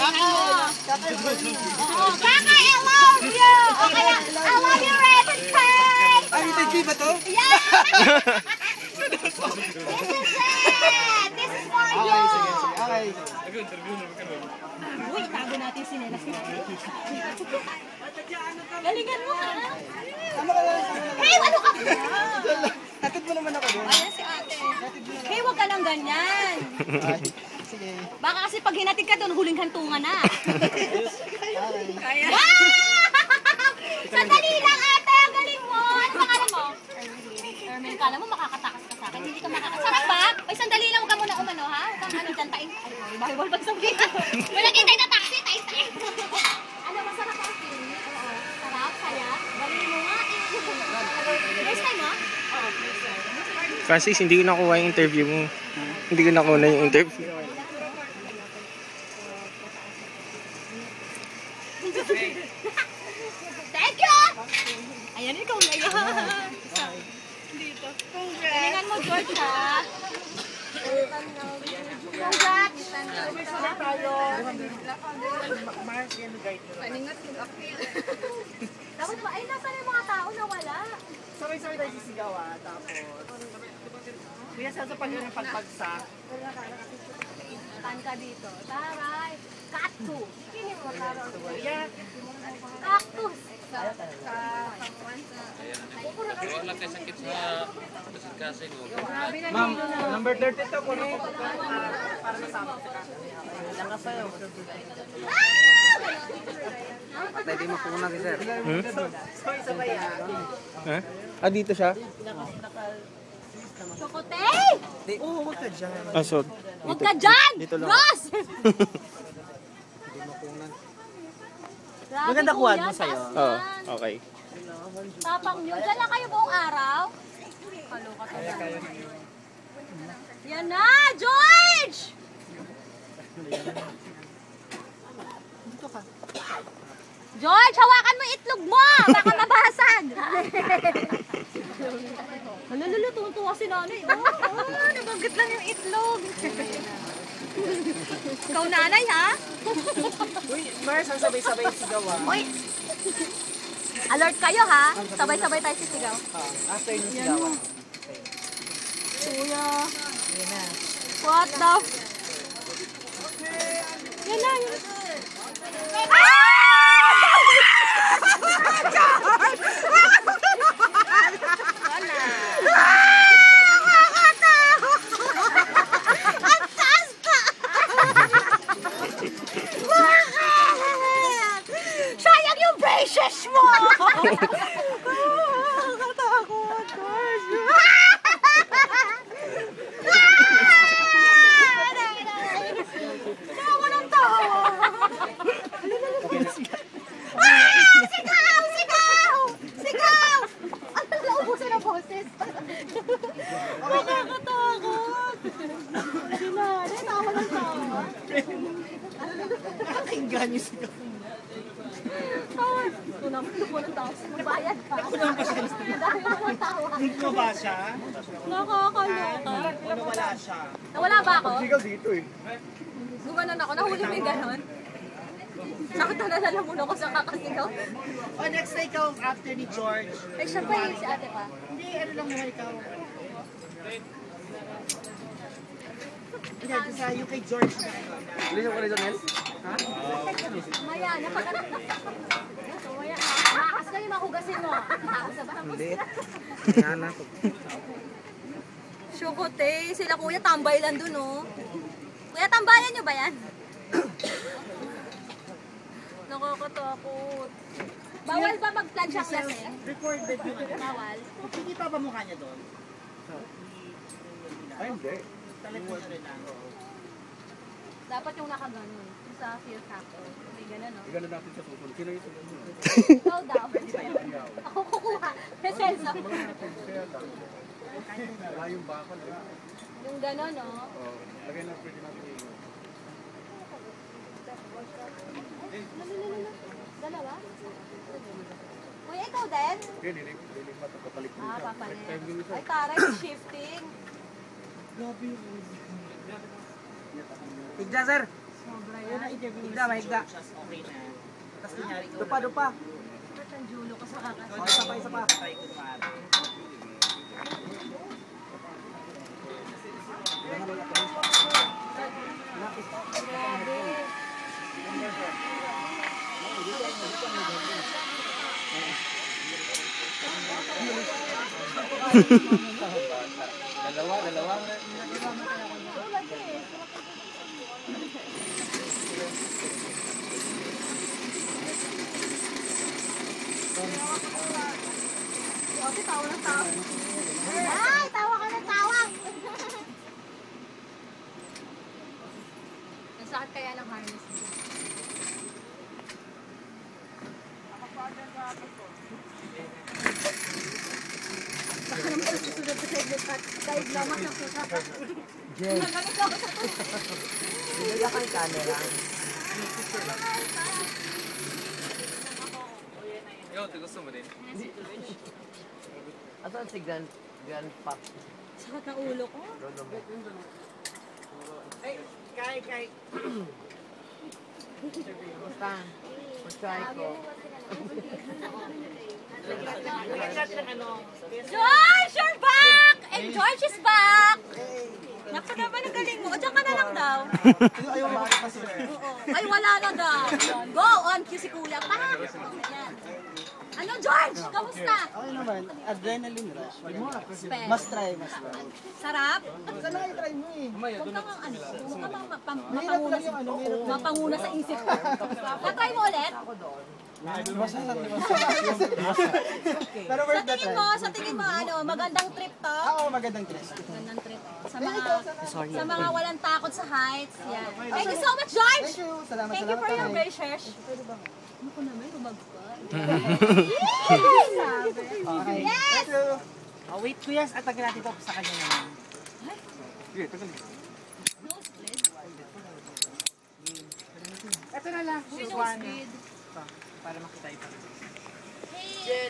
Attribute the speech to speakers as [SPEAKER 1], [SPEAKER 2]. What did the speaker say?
[SPEAKER 1] Oh, Kaka, I love you! Okay, I love you, Reverend!
[SPEAKER 2] Ay, hindi ba to?
[SPEAKER 1] Yeah! This is it! This is for you!
[SPEAKER 2] Okay.
[SPEAKER 1] Uy, itago natin si Nelas natin. Galingan mo, ha? Hey, ano ka ba?
[SPEAKER 2] Hatid mo naman ako doon.
[SPEAKER 1] Ayan si ate. Hey, huwag ka lang ganyan.
[SPEAKER 2] Ay, sige.
[SPEAKER 1] Baka kasi pag hinatid ka doon, huling hantungan na. Kaya. Sandali lang, ate. Ang galing mo. Ano pangalan mo? Ermen, kala mo makakatakas ka sa akin. Hindi ka makakatakas. Sarap ba? Ay, sandali lang. Huwag ka muna umano, ha? Huwag kang ano dyan, tain. Ay, bawal ba sabihin? Wala kitay na taxi. Tain. Ano, masarap ang feeling? Oo. Sarap, saya. Galing mo nga. First time, ha?
[SPEAKER 3] Kasi hindi ko nakuha yung interview mo. Hindi ko nakuha yung interview.
[SPEAKER 1] Thank you! Ayan, ikaw na yan. Dito. Galingan mo, George, ha? Congrats! Dapat ba? Ay, nasa yung mga tao na wala?
[SPEAKER 2] Sabay-sabay tayo sisigaw tapos... Kuya, sa pag yun ang pagpagsak.
[SPEAKER 1] Tan ka dito. Taray! Katu! Kini mo, taray.
[SPEAKER 2] Kuya,
[SPEAKER 1] Cactus!
[SPEAKER 4] Wala kayo sakit sa kasing-kasing.
[SPEAKER 2] ma'am, number 32 po na po. Para nasama sa kasi. Lang ka sa'yo. Pwede mo po na sir. Sabay-sabay
[SPEAKER 3] Ha? Ah, dito siya?
[SPEAKER 1] Chocotay!
[SPEAKER 2] Oo, wag ka dyan.
[SPEAKER 3] Ah, so,
[SPEAKER 1] Huwag ka dyan!
[SPEAKER 3] Dito lang.
[SPEAKER 1] Ross!
[SPEAKER 2] Maganda kuhaan mo sa'yo.
[SPEAKER 3] oh, okay.
[SPEAKER 1] Tapang nyo. Diyan lang kayo buong araw. Kaloka to. Yan na! George! George, hawakan mo yung itlog mo! Baka mabasag! Malululu, tuwa si nanay. Nabagat lang yung itlog. Ikaw nanay, ha?
[SPEAKER 2] Uy, Mars, ang sabay-sabay sigaw
[SPEAKER 1] Uy! Alert kayo, ha? Sabay-sabay tayo sisigaw.
[SPEAKER 2] After yung sigawan.
[SPEAKER 1] Kuya. What the? Yan na, yan. Sayang yung braces mo! Nakatakot, George. Tawa ng tawa. Sigaw! Sigaw! Sigaw! Ano naubusan ang boses? Nakakatakot. Sinanay, tawa ng tawa.
[SPEAKER 2] Nakakinggan yung sigaw.
[SPEAKER 1] Tunang po ng tao. Magbayad pa.
[SPEAKER 2] Ako naman pa siya.
[SPEAKER 1] Dahil mo ng tawa.
[SPEAKER 2] Hindi mo ba siya?
[SPEAKER 1] Nakakaloka.
[SPEAKER 2] Ano wala siya?
[SPEAKER 1] Nawala ba ako?
[SPEAKER 2] Sigaw dito eh.
[SPEAKER 1] Gumanon ako. Nahuli mo yung ganon. Nakita na lang muna ako sa kakasigaw.
[SPEAKER 2] O next na ikaw after ni George.
[SPEAKER 1] Ay, siya pa yun si ate pa.
[SPEAKER 2] Hindi, ano lang muna ikaw. Hindi, sa yung kay George na. Ulisan ko rin doon, ha?
[SPEAKER 1] Maya, napagano'n. Maya, makas kayo makugasin mo. Tapos sa bahan mo.
[SPEAKER 2] Hindi. Kaya na po.
[SPEAKER 1] Shukote, sila kuya tambay lang dun, oh. Kuya, tambayan nyo ba yan? Nakakatakot. Bawal ba mag-plan siyang lasing?
[SPEAKER 2] Recorded yun.
[SPEAKER 1] Bawal.
[SPEAKER 2] Hindi pa ba mukha niya doon? Ay, hindi. Talagang rin lang.
[SPEAKER 1] Dapat yung nakaganon. Yung sa field factor. May ganun, no?
[SPEAKER 2] Igano natin sa susunod. Sino yung susunod?
[SPEAKER 1] Ikaw daw. Ako kukuha. Resensa.
[SPEAKER 2] Yung bakal eh.
[SPEAKER 1] Yung gano'n, no?
[SPEAKER 2] Oo. Lagay na pwede natin yung...
[SPEAKER 1] Dalawa? Kuya, ikaw din?
[SPEAKER 2] Hindi, hindi matapapalik mo
[SPEAKER 1] Ah,
[SPEAKER 2] siya.
[SPEAKER 1] papalit.
[SPEAKER 2] Time din siya.
[SPEAKER 1] Ay, taray, shifting.
[SPEAKER 2] Grabe yun. Pigda, sir.
[SPEAKER 1] Sobra yan.
[SPEAKER 2] Higda, mahigda. Tapos kunyari ko. Dupa.
[SPEAKER 1] Ba't ang julo ko sa kakas?
[SPEAKER 2] Isa pa. Try ko Dalawa.
[SPEAKER 1] Ay, tawa ka ng tawa! Nasakit kaya ng harness mo? Baka naman susunod sa segment at kahit lamas ang pusa.
[SPEAKER 2] Jen.
[SPEAKER 1] Nagamit ako sa to.
[SPEAKER 2] Bibila kang camera.
[SPEAKER 4] Yo, gusto mo din?
[SPEAKER 2] Asan si Grandpa?
[SPEAKER 1] Sakit ng ulo ko.
[SPEAKER 2] Ay, kay. Basta. Try ko.
[SPEAKER 1] George, you're back! And George is back! Naku naman, ang galing mo. O, diyan ka na lang daw.
[SPEAKER 2] Ayaw mo kasi.
[SPEAKER 1] Oo. Ay, wala na daw. Go on, cue si Kuya. Pa! Ayan. Ano, George? Kamusta?
[SPEAKER 2] Okay naman. Adrenaline rush.
[SPEAKER 1] Spell.
[SPEAKER 2] Must try.
[SPEAKER 1] Sarap?
[SPEAKER 2] Sana kayo try mo eh.
[SPEAKER 1] Huwag ka kang ano. Huwag ka kang
[SPEAKER 2] Mahirap lang yung ano. Mahirap lang.
[SPEAKER 1] mapanguna sa isip ko. Tatry mo ulit?
[SPEAKER 2] Masarap. Pero worth the try.
[SPEAKER 1] Sa tingin mo, ano, magandang trip to?
[SPEAKER 2] Oo, magandang try.
[SPEAKER 1] Magandang trip. Sa mga walang takot sa heights. Yan. Thank you so much, George!
[SPEAKER 2] Thank you. Salamat.
[SPEAKER 1] Thank you for your
[SPEAKER 2] Tay.
[SPEAKER 1] braces. Ano ko naman, lumagpag.
[SPEAKER 2] Okay.
[SPEAKER 1] Yes!
[SPEAKER 2] Thank you. Oh, wait, kuya. At tagal natin ito sa kanya naman. Ito na lang. This one. Ito, para makita ito.
[SPEAKER 1] Hey!